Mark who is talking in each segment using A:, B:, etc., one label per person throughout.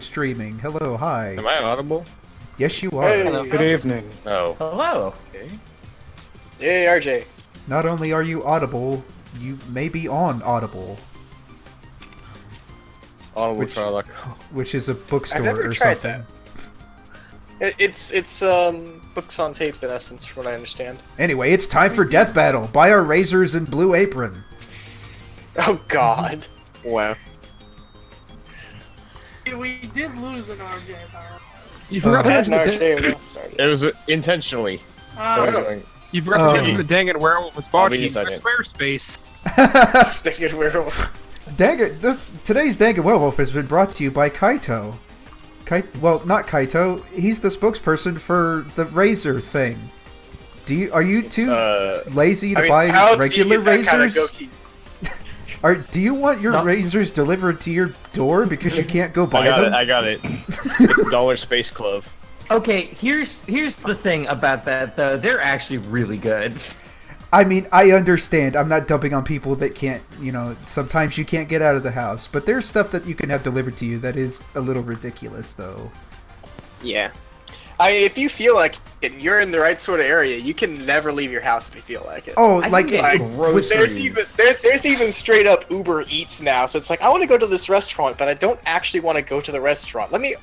A: Streaming. Hello, hi.
B: Am I audible?
A: Yes, you are.
C: Hey.
D: Good evening.
B: Oh.
C: Hello.
B: Okay.
D: Yay, RJ.
A: Not only are you audible, you may be on Audible,
B: Audible.com.
A: which is a
D: I've
A: bookstore
D: never
A: or
D: tried
A: something.
D: It's books on tape in essence, from what I understand.
A: Anyway, it's time for Death Battle. Buy our razors and Blue Apron.
D: Oh God.
B: Wow.
E: We did lose an RJ power.
F: You forgot to
D: I had
F: mention
D: an
F: the
D: RJ when I started.
B: It was intentionally. So I was going,
F: you forgot to
A: Oh.
F: mention the Dangan Werewolf was bought
B: Wait a
F: you for
B: second.
F: Squarespace.
D: Thinking werewolf.
A: Today's Dangan Werewolf has been brought to you by Kaito. Well, not Kaito. He's the spokesperson for the razor thing. Are you too lazy to buy
D: how
A: regular
D: do you get that kind of
A: razors?
D: goatee?
A: Do you want your razors delivered to your door because you can't go buy them?
B: I got it. It's Dollar Space Club.
C: Okay, here's the thing about that though. They're actually really good.
A: I mean, I understand. I'm not dumping on people that can't, sometimes you can't get out of the house. But there's stuff that you can have delivered to you that is a little ridiculous, though.
D: Yeah. If you feel like it, you're in the right sort of area, you can never leave your house if you feel like it.
A: Oh,
C: I
A: like,
C: can get
D: Like,
C: groceries.
D: there's even straight up Uber Eats now, so it's like, I want to go to this restaurant, but I don't actually want to go to the restaurant. Let me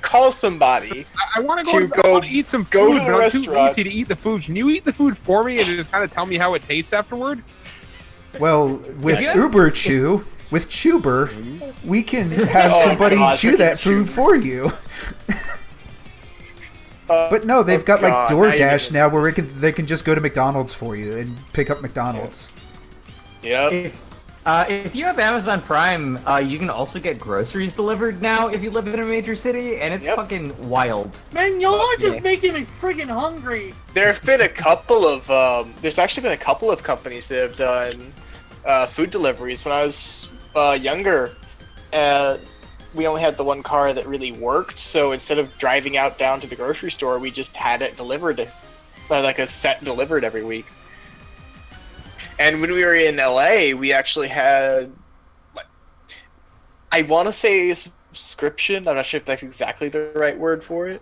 D: call somebody.
F: I want to
D: To
F: go. I want to eat some
D: go
F: food,
D: to the
F: but I'm too
D: restaurant.
F: lazy to eat the food. Can you eat the food for me and just kind of tell me how it tastes afterward?
A: well, with
C: Yeah.
A: Uber Chew, with Chuber, we can have
D: Oh,
A: somebody
D: God,
A: chew that food
D: Chuber.
A: for you. But no, they've got like
D: God,
A: DoorDash now where they can just go to McDonald's for you and pick up McDonald's.
D: Yep.
C: If you have Amazon Prime, you can also get groceries delivered now if you live in a major city, and it's
D: Yep.
C: fucking wild.
E: Man, y'all are just
D: Yeah.
E: making me friggin' hungry.
D: There have been a couple of there's actually been a couple of companies that have done food deliveries. When I was younger, we only had the one car that really worked, so instead of driving out down to the grocery store, we just had it delivered, like a set delivered every week. And when we were in LA, we actually had, I want to say a subscription. I'm not sure if that's exactly the right word for it.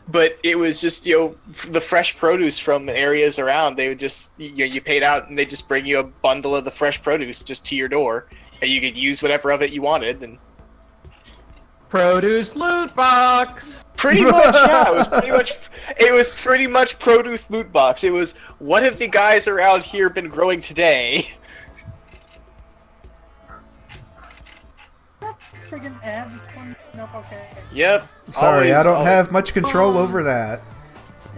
D: But it was just, the fresh produce from areas around. They would just, you paid out and they just bring you a bundle of the fresh produce just to your door. And you could use whatever of it you wanted. And
C: Produce loot box.
D: pretty much, yeah, it was pretty much produce loot box. It was, what have the guys around here been growing today?
E: Friggin' ad that's coming up, okay.
D: Yep.
A: Sorry, I don't
D: always.
A: have much control over that.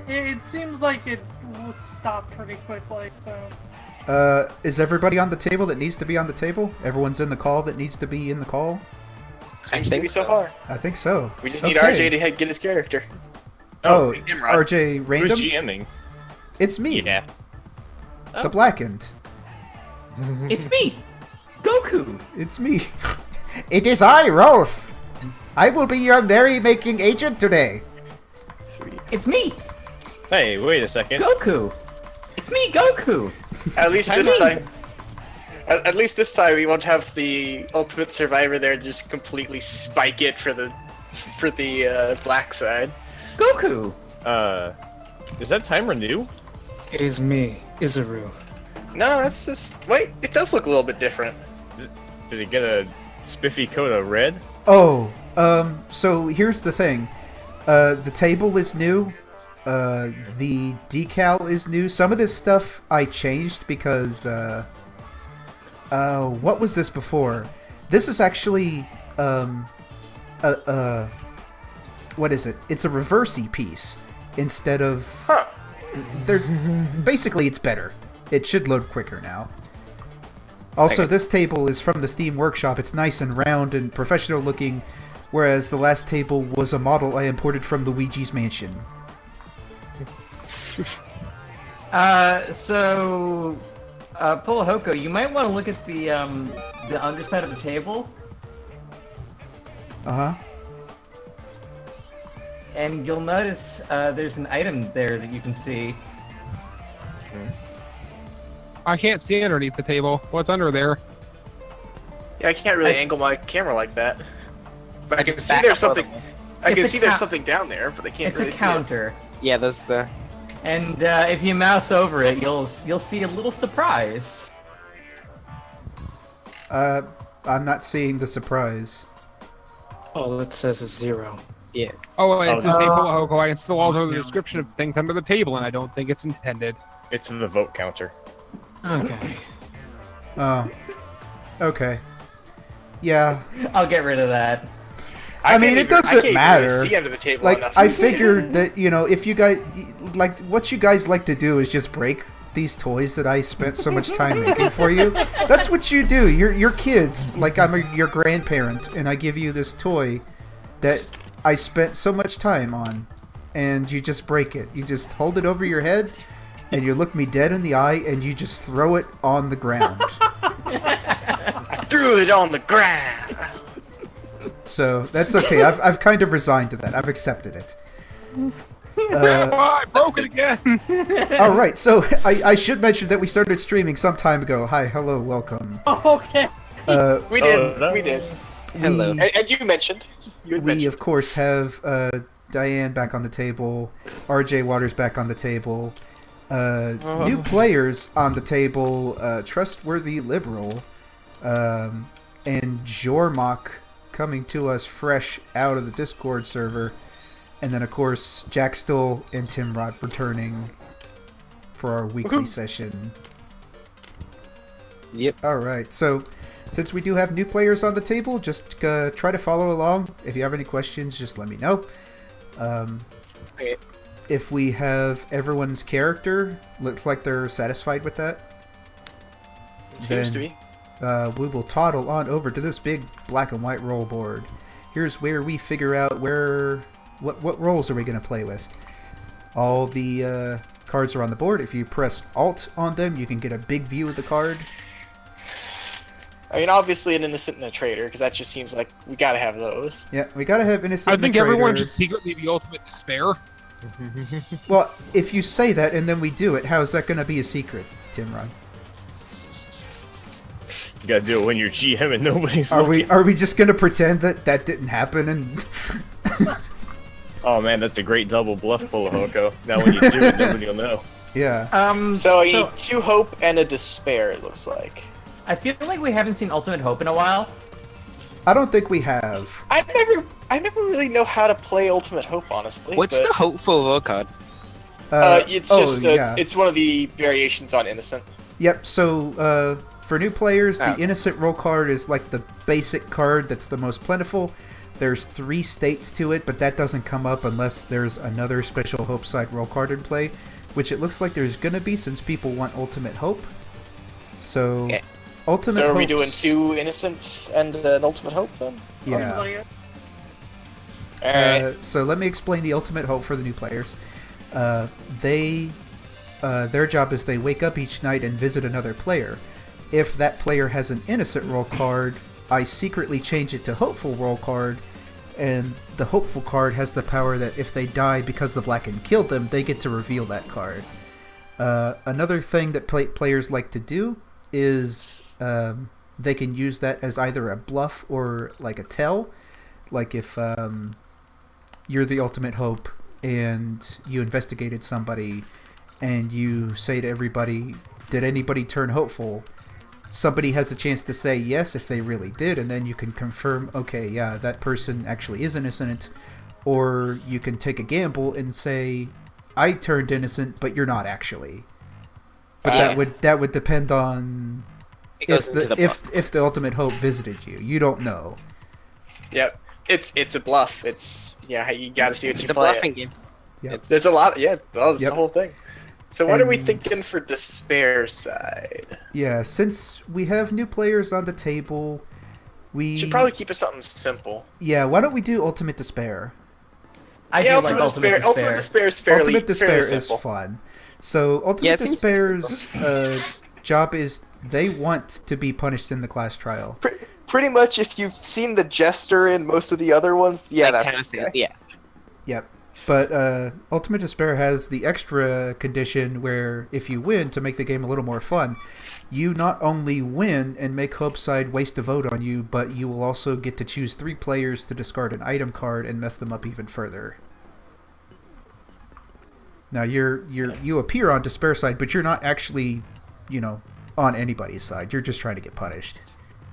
E: It seems like it would stop pretty quickly, so...
A: Is everybody on the table that needs to be on the table? Everyone's in the call that needs to be in the call?
D: Seems to be so far.
A: I think so.
D: We just need
A: Okay.
D: RJ to get his character.
A: Oh,
D: Nimrod.
A: RJ
B: Who's
A: Random?
B: GMing?
A: It's me,
B: Yeah.
A: the Blackened.
C: It's me, Goku.
A: It's me. It is I, Rolf. I will be your merrymaking agent today.
C: It's me,
B: Hey, wait a second.
C: Goku. It's me, Goku.
D: At least this
C: I mean-
D: time. At least this time we won't have the Ultimate Survivor there just completely spike it for the black side.
C: Goku.
B: Is that timer new?
G: It is me, Izaru.
D: No, that's just wait. It does look a little bit different.
B: Did it get a spiffy coat of red?
A: Oh, so here's the thing. The table is new. The decal is new. Some of this stuff I changed because, what was this before? This is actually, what is it? It's a reversey piece instead of...
D: Huh.
A: Basically, it's better. It should load quicker now. Also, this table is from the Steam Workshop. It's nice and round and professional looking, whereas the last table was a model I imported from Luigi's Mansion.
C: Pulahoko, you might want to look at the underside of the table,
A: Uh-huh.
C: and you'll notice there's an item there that you can see.
F: I can't see underneath the table. What's under there?
D: Yeah, I can't really angle my camera like that. I can
H: just
D: see
H: back
D: there's
H: up a
D: something.
H: little more.
D: I can
C: It's a
D: see there's
C: ca-
D: something down there, but I can't
C: It's
D: really
C: a
D: see it.
C: counter,
H: Yeah, that's the.
C: and if you mouse over it, you'll see a little surprise.
A: I'm not seeing the surprise.
G: All it says is 0.
H: Yeah.
F: Oh, it says
C: Oh.
F: table Hoko. I can still alter the description of things under the table, and I don't think it's intended.
B: It's the vote counter.
G: Okay.
A: Oh. Okay. Yeah.
C: I'll get rid of that.
A: I mean, it doesn't
D: I can't
A: matter.
D: Even really see under the table
A: Like,
D: enough
A: I
D: to see it.
A: figured that, if you guys, like, what you guys like to do is just break these toys that I spent so much time making for you. That's what you do. You're kids. Like, I'm your grandparent, and I give you this toy that I spent so much time on, and you just break it. You just hold it over your head, and you look me dead in the eye, and you just throw it on the ground.
D: I threw it on the ground.
A: So, that's okay. I've kind of resigned to that. I've accepted it.
F: Grandma, I broke it again!
A: All right, so I should mention that we started streaming some time ago. Hi, hello, welcome.
E: Okay.
D: We did.
B: Oh, no.
D: We did.
H: Hello.
D: And you mentioned. You had
A: We
D: mentioned.
A: of course have Diane back on the table, RJ Waters back on the table, new players on the table, Trustworthy Liberal, and Jormok coming to us fresh out of the Discord server. And then, of course, Jack Stoll and Tim Rod returning for our weekly session.
H: Yep.
A: Alright, so since we do have new players on the table, just try to follow along. If you have any questions, just let me know.
H: Okay.
A: If we have everyone's character, looks like they're satisfied with that,
D: Seems to be.
A: we will toddle on over to this big black and white roll board. Here's where we figure out what roles are we going to play with. All the cards are on the board. If you press Alt on them, you can get a big view of the card.
D: I mean, obviously an innocent and a traitor, because that just seems like we gotta have those.
A: Yeah, we got to have innocent.
F: I
A: and
F: think
A: a
F: everyone
A: traitor.
F: should secretly be ultimate despair.
A: Well, if you say that and then we do it, how is that going to be a secret, Tim Rod?
B: You gotta do it when you're GM and nobody's
A: Are
B: looking.
A: we just going to pretend that that didn't happen and?
B: Oh man, that's a great double bluff, Hoko. Now when you do it, nobody will know.
A: Yeah.
D: So I need 2 hope and a despair, it looks like.
C: I feel like we haven't seen Ultimate Hope in a while.
A: I don't think we have.
D: I never really know how to play Ultimate Hope, honestly.
H: What's
D: but,
H: the hopeful vote card?
D: It's just
A: yeah.
D: it's one of the variations on innocent.
A: Yep, so for new players, the
H: Oh.
A: Innocent roll card is like the basic card that's the most plentiful. There's 3 states to it, but that doesn't come up unless there's another special Hope side roll card in play, which it looks like there's going to be since people want Ultimate Hope. So,
H: Okay.
A: Ultimate
D: So are we
A: Hopes-
D: doing 2 innocents and an Ultimate Hope then?
A: Yeah.
D: Alright.
A: So let me explain the Ultimate Hope for the new players. Their job is they wake up each night and visit another player. If that player has an innocent roll card, I secretly change it to hopeful roll card, and the hopeful card has the power that if they die because the Blackened killed them, they get to reveal that card. Another thing that players like to do is they can use that as either a bluff or like a tell. Like if you're the Ultimate Hope and you investigated somebody and you say to everybody, did anybody turn hopeful? Somebody has a chance to say yes if they really did, and then you can confirm, okay, yeah, that person actually is innocent. Or you can take a gamble and say, I turned innocent, but you're not actually. But that would depend on
H: It goes
A: if
H: into the bluff.
A: if the Ultimate Hope visited you. You don't know.
D: Yep. It's a bluff. It's you gotta see what
H: It's
D: you
H: a
D: play.
H: bluffing game.
A: Yep.
H: It's-
D: There's a lot. Yeah, well, that's
A: Yep.
D: the whole thing. So what are we
A: And-
D: thinking for despair side?
A: Yeah, since we have new players on the table, we
D: Should probably keep it something simple.
A: Yeah, why don't we do Ultimate Despair?
C: I
D: Yeah,
C: do like Ultimate Despair.
D: Ultimate Despair is fairly
A: Ultimate Despair
D: fairly
A: is
D: simple.
A: fun. So Ultimate
H: Yeah, it seems
A: Despair's job is they want to be punished in the class trial.
D: Pretty much, if you've seen the Jester in most of the other ones, yeah,
H: Like,
D: that's
H: kinda
D: okay.
H: yeah.
A: Yep. But Ultimate Despair has the extra condition where if you win, to make the game a little more fun, you not only win and make Hopeside waste a vote on you, but you will also get to choose 3 players to discard an item card and mess them up even further. Now you appear on Despair side, but you're not actually, on anybody's side. You're just trying to get punished.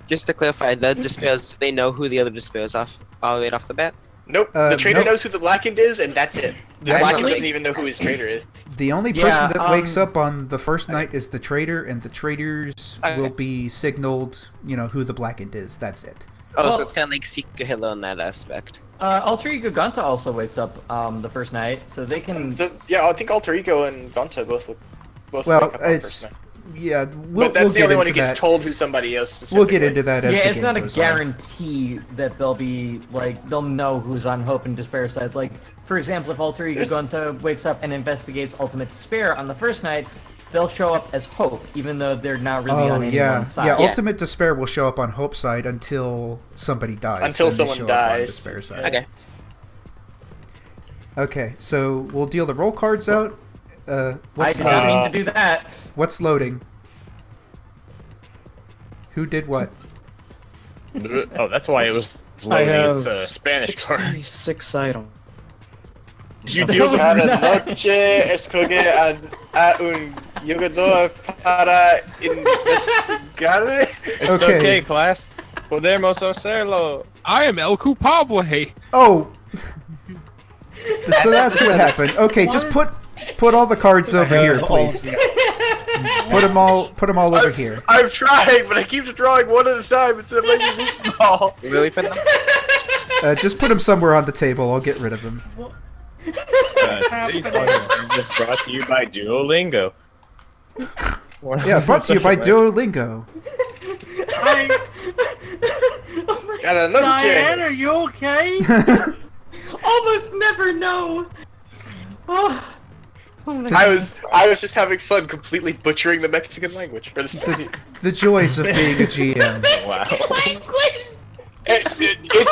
H: Just to clarify, the Despairs, do they know who the other Despairs are all right off the bat?
D: Nope. The trader
A: nope.
D: knows who the Blackened is, and that's it. The
A: Actually-
D: Blackened doesn't even know who his trader is.
A: The only person that wakes up on the first night is the trader, and the traders will be signaled, who the Blackened is. That's it.
H: Oh, so
C: Well-
H: it's kind of like Seeker Hilla in that aspect.
C: Alter Ego Gunta also wakes up the first night, so they can.
D: So, yeah, I think Alter Ego and Gonta both wake
A: Well,
D: up on
A: it's
D: first night.
A: yeah.
D: But that's the only one who gets told who somebody is specifically.
A: We'll get into that as
C: Yeah,
A: the
C: it's
A: game
C: not a
A: goes on.
C: guarantee that they'll know who's on Hope and Despair side. Like, for example, if Alter Ego Gunta wakes up and investigates Ultimate Despair on the first night, they'll show up as Hope, even though they're not really on anyone's side.
A: Yeah, Ultimate Despair will show up on Hope's side until somebody dies.
D: Until
A: then they
D: someone
A: show up on
D: dies.
A: Despair's side.
H: Okay.
A: Okay, so we'll deal the roll cards out.
C: I
A: What's
C: did not
A: loading?
C: mean to do that.
A: What's loading? Who did what?
B: Oh, that's why it was
G: I
B: loading.
G: have
B: It's a Spanish card.
G: 66 items.
B: You deal with
D: Cada noche escoge a un jugador para investigar.
B: It's
A: Okay.
B: okay, class. Podemos hacerlo.
F: I am El Culpable.
A: Oh! So that's what happened. Okay, just put all the cards over here, please. Put them all over here.
D: I'm trying, but I keep drawing one at a time instead of letting you meatball.
H: You really put them?
A: Just put them somewhere on the table. I'll get rid of them.
B: Today's podcast is brought to you by Duolingo.
A: Yeah, brought to you by Duolingo.
D: Cada
E: Diane,
D: noche.
E: are you okay?
C: Almost never know. Oh. Oh my
D: I was just having fun completely butchering the Mexican language. Or the
A: The joys of being a GM.
B: Wow.
D: it's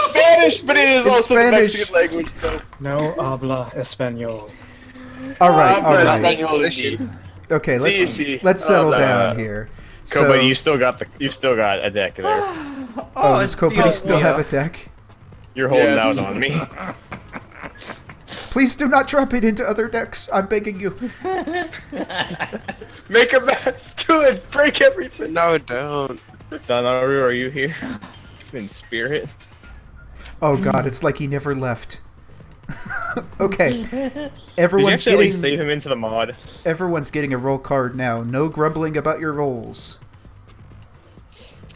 D: Spanish, but it is
A: It's
D: also
A: Spanish.
D: the Mexican language. So.
G: No habla español.
A: All right, all
D: Habla
A: right.
D: español indeed.
A: Okay,
D: Sí.
A: let's settle
D: Oh,
A: down here.
B: Koba, you still got a deck there.
A: Oh, does Kopany still have a deck?
B: You're holding
D: Yes.
B: out on me.
A: Please do not drop it into other decks. I'm begging you.
D: Make a mess. Do it. Break everything.
H: No, don't.
B: Donaru, are you here? In spirit?
A: Oh god, it's like he never left. Okay,
B: Did you
A: everyone's
B: actually at
A: getting
B: least save him into the mod?
A: everyone's getting a roll card now. No grumbling about your rolls.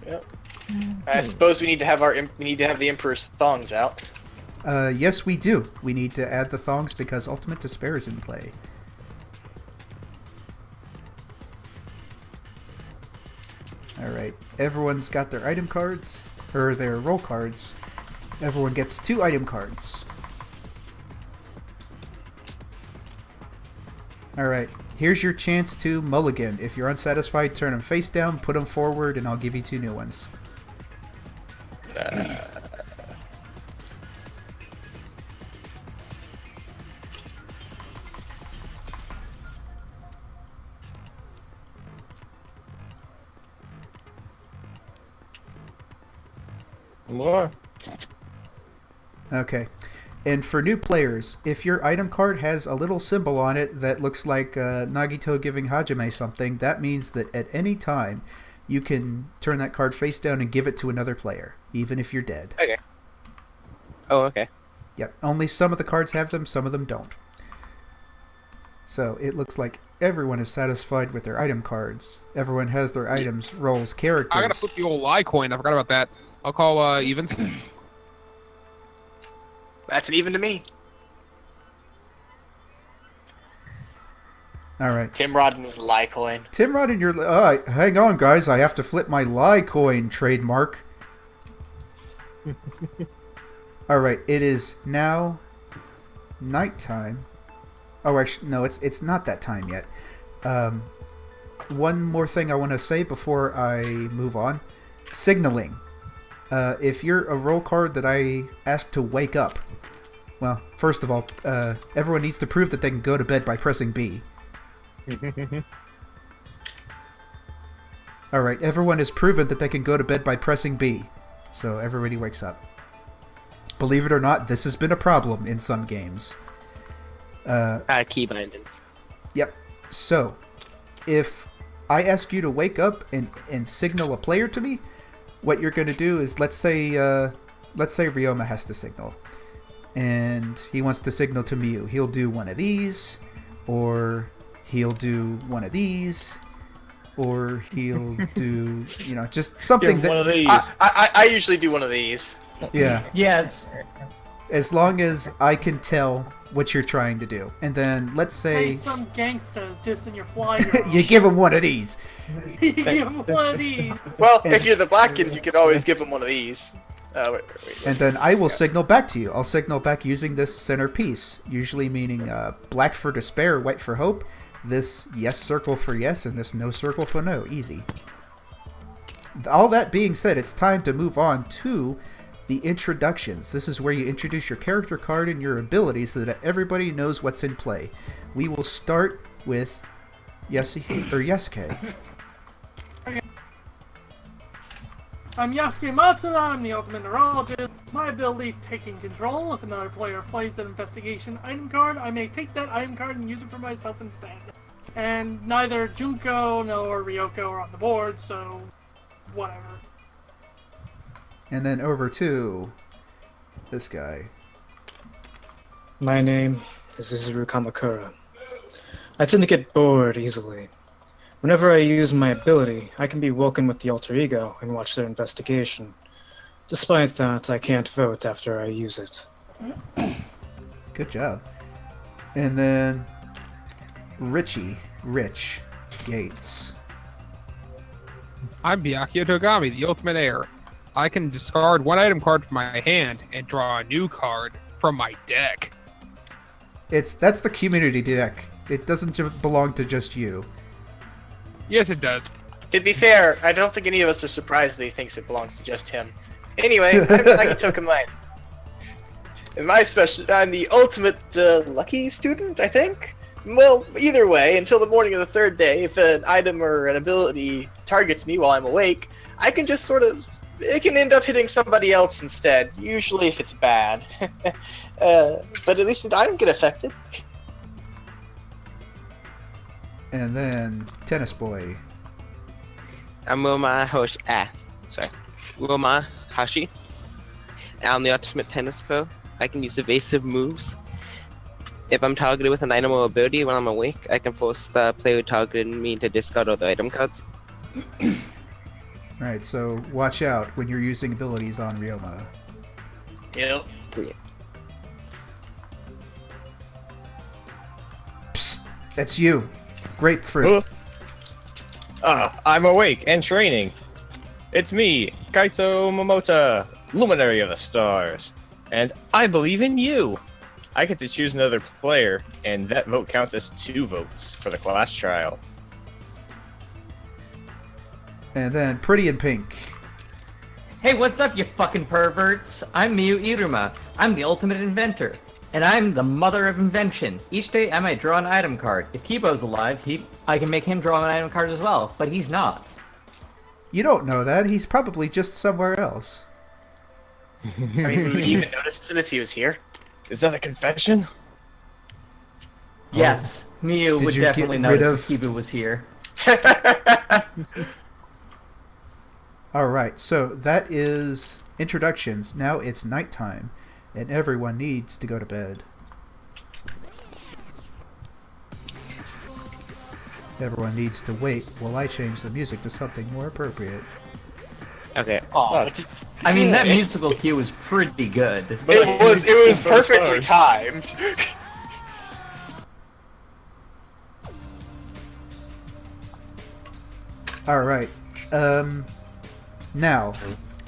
D: Yep. I suppose we need to have the Emperor's thongs out.
A: Yes, we do. We need to add the thongs because Ultimate Despair is in play. Alright, everyone's got their item cards, or their roll cards. Everyone gets 2 item cards. Alright, here's your chance to mulligan. If you're unsatisfied, turn them face down, put them forward, and I'll give you 2 new ones.
B: More.
A: Okay. And for new players, if your item card has a little symbol on it that looks like Nagito giving Hajime something, that means that at any time you can turn that card face down and give it to another player, even if you're dead.
H: Okay. Oh, okay.
A: Yep. Only some of the cards have them, some of them don't. So it looks like everyone is satisfied with their item cards. Everyone has their items, roles, characters.
F: I gotta flip the old lie coin. I forgot about that. I'll call evens.
D: That's an even to me.
A: All right.
D: Timrod and his lie coin.
A: Timrod and your... hang on, guys. I have to flip my lie coin trademark. All right. It is now nighttime. Oh, actually, no. It's not that time yet. One more thing I want to say before I move on. Signaling. If you're a roll card that I ask to wake up, well, first of all, everyone needs to prove that they can go to bed by pressing B. All right, everyone has proven that they can go to bed by pressing B. So everybody wakes up. Believe it or not, this has been a problem in some games.
H: Key bindings.
A: Yep. So, if I ask you to wake up and signal a player to me, what you're going to do is, let's say Ryoma has to signal. And he wants to signal to Miu. He'll do one of these, or he'll do one of these, or he'll do, just something
B: Give
A: that...
B: one of these.
D: I usually do one of these.
A: Yeah.
C: Yeah, it's
A: As long as I can tell what you're trying to do. And then, let's
E: Hey,
A: say...
E: some gangsters dissing your fly girl.
A: you give him one of these.
E: You give him one of these.
D: Well,
A: And-
D: if you're the black kid, you could always give him one of these. Wait.
A: And then I will signal back to you. I'll signal back using this center piece, usually meaning black for despair, white for hope, this yes circle for yes, and this no circle for no. Easy. All that being said, it's time to move on to the introductions. This is where you introduce your character card and your abilities so that everybody knows what's in play. We will start with Yesuke.
E: I'm Yasuke Matsuda, I'm the ultimate neurologist. My ability, taking control. If another player plays an investigation item card, I may take that item card and use it for myself instead. And neither Junko nor Ryoko are on the board, so whatever.
A: And then over to this guy.
G: My name is Izuru Kamakura. I tend to get bored easily. Whenever I use my ability, I can be woken with the alter ego and watch their investigation. Despite that, I can't vote after I use it.
A: Good job. And then Rich Gates.
F: I'm Byakuya Togami, the ultimate heir. I can discard one item card from my hand and draw a new card from my deck.
A: That's the community deck. It doesn't belong to just you.
F: Yes, it does.
D: To be fair, I don't think any of us are surprised that he thinks it belongs to just him. Anyway, I'm Nagitoka Mine. And I'm the ultimate lucky student, I think? Well, either way, until the morning of the third day, if an item or an ability targets me while I'm awake, I can just it can end up hitting somebody else instead, usually if it's bad. But at least I don't get affected.
A: And then Tennis Boy.
H: I'm Wilma Hashi. I'm the ultimate tennis pro. I can use evasive moves. If I'm targeted with an item or ability when I'm awake, I can force the player who targeted me to discard all the item cards.
A: Alright, so watch out when you're using abilities on Ryoma.
D: Yep.
A: Psst, that's you. Grapefruit.
B: I'm awake and training. It's me, Kaito Momota, Luminary of the Stars. And I believe in you. I get to choose another player, and that vote counts as 2 votes for the class trial.
A: And then Pretty in Pink.
C: Hey, what's up, you fucking perverts? I'm Miu Iruma. I'm the ultimate inventor. And I'm the mother of invention. Each day I might draw an item card. If Kibo's alive, I can make him draw an item card as well, but he's not.
A: You don't know that. He's probably just somewhere else.
D: I mean, would we even notice it if he was here?
B: Is that a confession?
C: Yes, Miu
A: Did
C: would
A: you
C: definitely
A: get rid
C: notice
A: of-
C: if Kibo was here.
A: Alright, so that is introductions. Now it's nighttime, and everyone needs to go to bed. Everyone needs to wait while I change the music to something more appropriate.
H: Okay.
C: I mean, that musical cue was pretty good.
D: It was perfectly timed.
A: Alright, now,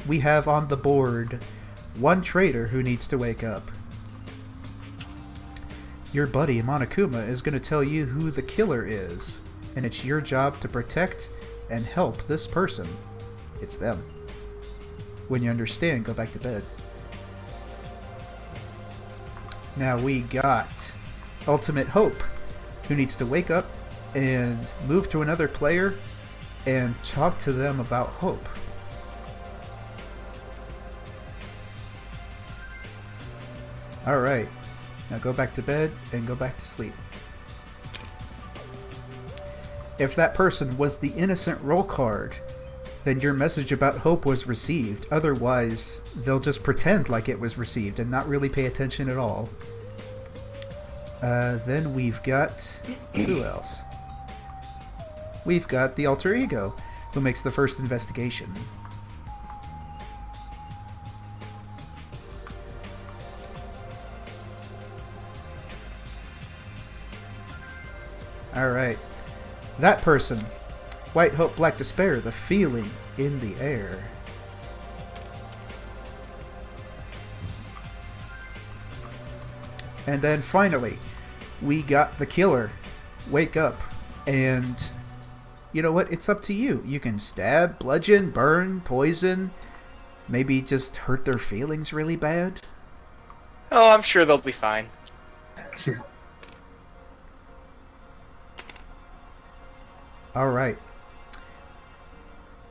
A: we have on the board one traitor who needs to wake up. Your buddy, Monokuma, is going to tell you who the killer is, and it's your job to protect and help this person. It's them. When you understand, go back to bed. Now we got Ultimate Hope, who needs to wake up and move to another player and talk to them about hope. Alright, now go back to bed and go back to sleep. If that person was the innocent roll card, then your message about hope was received. Otherwise, they'll just pretend like it was received and not really pay attention at all. Then we've got... who else? We've got the alter ego, who makes the first investigation. Alright. That person. White hope, black despair, the feeling in the air. And then finally, we got the killer. Wake up. And you know what? It's up to you. You can stab, bludgeon, burn, poison. Maybe just hurt their feelings really bad.
D: Oh, I'm sure they'll be fine.
A: Alright.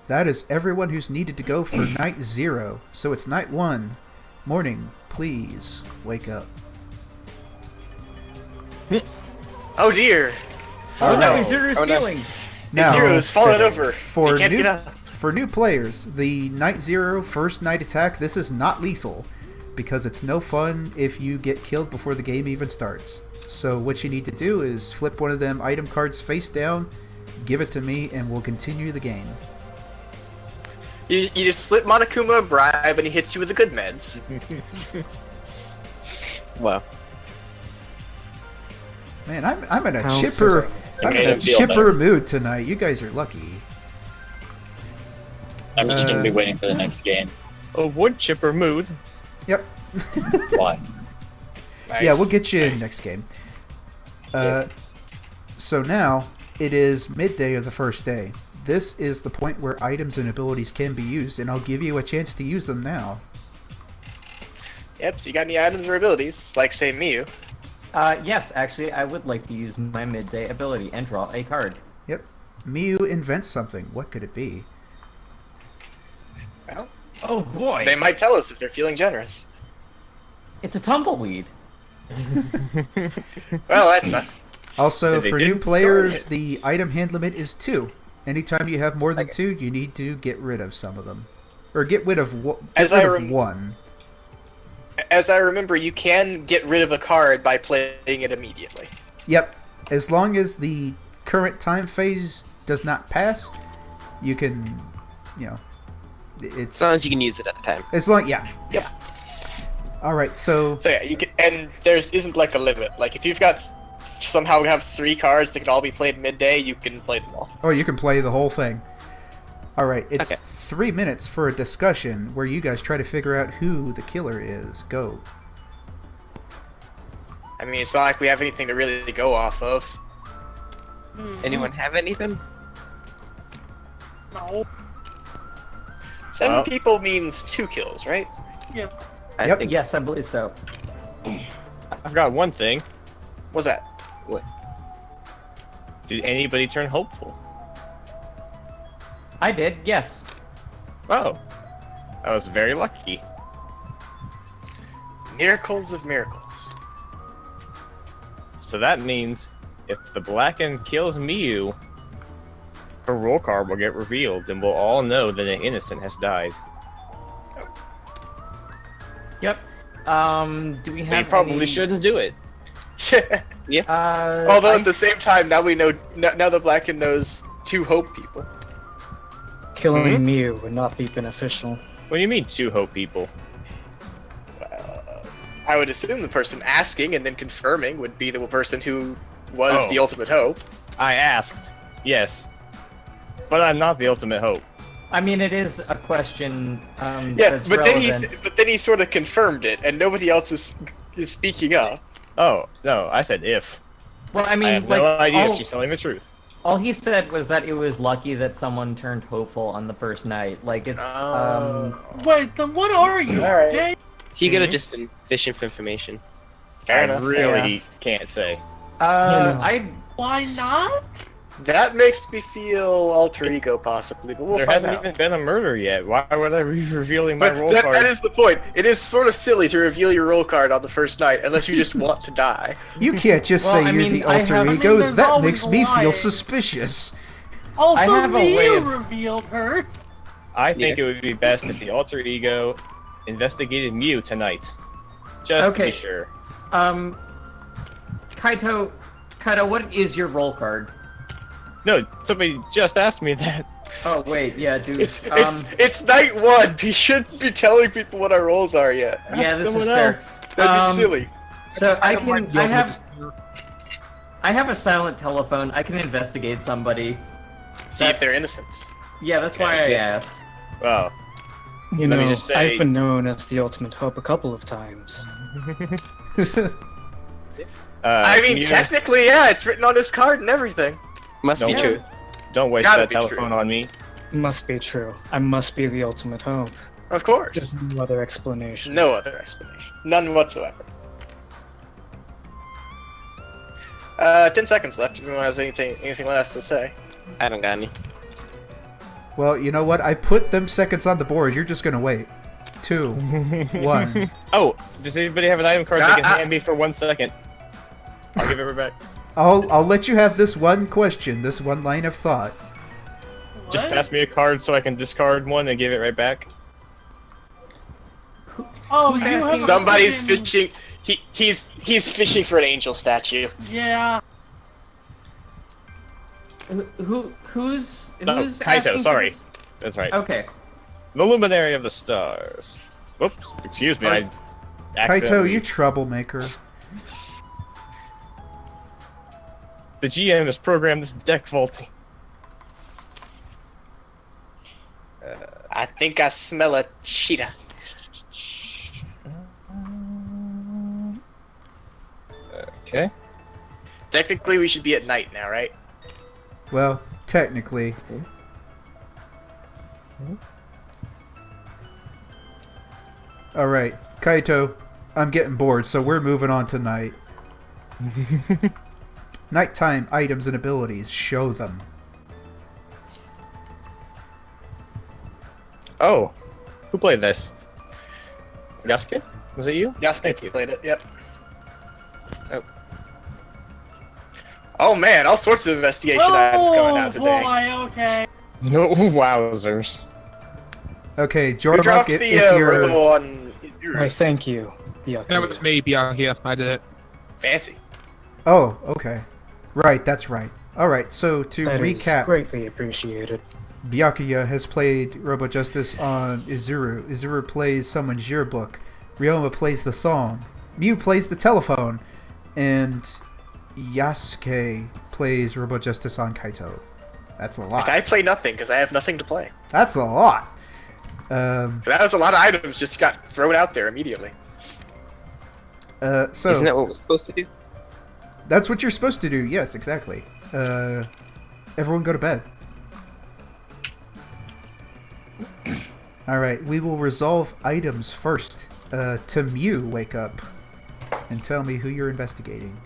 A: That is everyone who's needed to go for night 0. So it's night 1. Morning, please wake up.
D: Oh dear.
C: Oh no,
D: no.
C: Zero's
D: Oh, no.
C: feelings.
A: Now,
D: Zero's fallen over.
A: for
D: He can't
A: new,
D: get up.
A: for new players, the night 0 first night attack, this is not lethal. Because it's no fun if you get killed before the game even starts. So what you need to do is flip one of them item cards face down, give it to me, and we'll continue the game.
D: You just slip Monokuma a bribe and he hits you with the good meds.
H: Wow.
A: Man, I'm in a
G: How
A: chipper,
G: fitting.
A: I'm
I: made
A: in a
I: him feel
A: chipper
I: better.
A: mood tonight. You guys are lucky.
I: I'm just gonna be waiting for the next game.
B: A wood chipper mood.
A: Yep.
I: Why?
D: Nice.
A: Yeah, we'll get you in
D: Nice.
A: next game. So now, it is midday of the first day. This is the point where items and abilities can be used, and I'll give you a chance to use them now.
D: Yep, so you got any items or abilities? Like, say, Miyu.
C: Yes, actually, I would like to use my midday ability and draw a card.
A: Yep. Miyu invents something. What could it be?
D: Well,
C: Oh boy,
D: they might tell us if they're feeling generous.
C: it's a tumbleweed.
D: Well, that sucks.
A: Also,
B: And they
A: for new
B: didn't
A: players,
B: start it.
A: the item hand limit is 2. Anytime you have more than 2, you need to get rid of some of them. Or get rid of,
D: As I
A: one.
D: As I remember, you can get rid of a card by playing it immediately.
A: Yep. As long as the current time phase does not pass, you can, you know, it's...
H: As long as you can use it at the time.
A: As long, yeah.
D: Yep.
A: Alright, so...
D: So yeah, you can, and there's isn't like a limit. Like if you've got somehow have 3 cards that can all be played midday, you can play them all.
A: Oh, you can play the whole thing. Alright, it's
H: Okay.
A: 3 minutes for a discussion where you guys try to figure out who the killer is. Go.
D: I mean, it's not like we have anything to really go off of.
H: Anyone have anything?
E: No.
D: 7
B: Well-
D: people means 2 kills, right?
E: Yeah.
H: I
A: Yep.
H: think
C: Yes, I believe so.
B: I've got one thing.
D: What's that?
B: Did anybody turn hopeful?
C: I did, yes.
B: Oh. I was very lucky.
D: Miracles of miracles.
B: So that means if the Blacken kills Miyu, her roll card will get revealed and we'll all know that an innocent has died.
C: Yep. Do we have
B: So you probably
C: any-
B: shouldn't do it.
D: Although
C: I-
D: at the same time, now we know. Now the Blacken knows 2 hope people.
G: Killing Mew would not be beneficial.
B: What do you mean 2 hope people?
D: I would assume the person asking and then confirming would be the person who was
B: Oh.
D: the ultimate hope.
B: I asked. Yes. But I'm not the ultimate hope.
C: I mean, it is a question.
D: Yeah,
C: that's
D: but
C: relevant.
D: then he sort of confirmed it, and nobody else is speaking up.
B: Oh, no, I said if.
C: Well, I mean,
B: I have
C: like,
B: no idea
C: all,
B: if she's telling the truth.
C: all he said was that it was lucky that someone turned hopeful on the first night. Like, it's
E: Wait, then what are you,
D: Alright.
E: Jay?
H: he could have just been fishing for information.
D: Fair
B: I
D: enough.
B: really can't say.
G: Yeah.
C: I
E: Why not?
D: That makes me feel alter ego, possibly, but we'll
B: There
D: find
B: hasn't
D: out.
B: even been a murder yet. Why would I be revealing my
D: But
B: roll
D: that,
B: card?
D: that is the point. It is sort of silly to reveal your roll card on the first night, unless you just want to die.
A: You can't just
C: Well,
A: say
C: I
A: you're
C: mean,
A: the
C: I
A: alter
C: have- I
E: mean,
A: ego.
E: there's
A: That
E: always
A: makes me feel
E: lying.
A: suspicious.
E: Also,
C: I have a way
E: Ryu
C: of-
E: revealed hers.
B: I think it would be best if the alter ego investigated Mew tonight. Just to
C: Okay.
B: be sure.
C: Kaito, what is your roll card?
B: No, somebody just asked me that.
C: Oh wait, yeah, dude.
D: It's night one. We shouldn't be telling people what our rolls are yet.
C: yeah, this is
B: someone
C: fair.
B: else.
D: That'd be silly.
C: So I
F: don't mind
C: can,
F: the
C: I
F: ultimate
C: have,
F: disappear.
C: I have a silent telephone. I can investigate somebody.
D: See if they're innocent.
C: Yeah, that's why I
B: yes.
C: asked.
B: Well,
G: You
B: Let me
G: know,
B: just say-
G: I've been known as the ultimate hope a couple of times.
D: I mean,
B: Mew,
D: technically, yeah, it's written on his card and everything.
H: Must be
B: No.
H: true.
B: don't waste
D: Gotta
B: that
D: be
B: telephone
D: true.
B: on me.
G: Must be true. I must be the ultimate hope.
D: Of course.
G: There's no other explanation.
D: No other explanation. None whatsoever. 10 seconds left if anyone has anything last to say.
H: I don't got any.
A: Well, you know what? I put them seconds on the board. You're just gonna wait. 2, 1.
B: Oh, does anybody have an item card they can
D: Ah, ah.
B: hand me for 1 second? I'll give it right back.
A: I'll let you have this one question, this one line of thought.
B: Just
E: What?
B: pass me a card so I can discard one and give it right back.
E: Oh,
C: Who's
E: you have
C: asking?
E: a
D: Somebody's
E: fucking-
D: fishing. He's fishing for an angel statue.
E: Yeah.
C: Who's
B: No,
C: who's
B: Kaito,
C: asking for
B: sorry.
C: this?
B: That's right.
C: Okay.
B: The Luminary of the Stars. Whoops, excuse me. I
A: Kaito,
B: accidentally-
A: you troublemaker.
B: The GM has programmed this deck vaulting.
D: I think I smell a cheetah.
B: Okay.
D: Technically, we should be at night now, right?
A: Well, technically. Alright, Kaito, I'm getting bored, so we're moving on to night. Nighttime items and abilities, show them.
B: Oh, who played this? Yasuke? Was it you?
D: Yes,
B: Thank you.
D: Played it. Yep.
B: Oh.
D: Oh man, all sorts of investigation items coming out today.
E: boy, okay.
B: No, wowzers.
A: Okay,
D: Who
A: Jordan,
D: dropped
A: if
D: the
A: you're...
D: robo on
G: I thank you, Byakuya.
F: That was me, Byakuya. I did it.
D: Fancy?
A: Oh, okay. Right, that's right. Alright, so to
G: That is
A: recap,
G: greatly appreciated.
A: Byakuya has played Robo Justice on Izuru. Izuru plays someone's yearbook. Ryoma plays the thong. Mew plays the telephone. And Yasuke plays Robo Justice on Kaito. That's a lot.
D: I play nothing because I have nothing to play.
A: That's a lot.
D: That was a lot of items just got thrown out there immediately.
A: So
H: Isn't that what we're supposed to do?
A: that's what you're supposed to do. Yes, exactly. Everyone go to bed. Alright, we will resolve items first. To Mew, wake up. And tell me who you're investigating.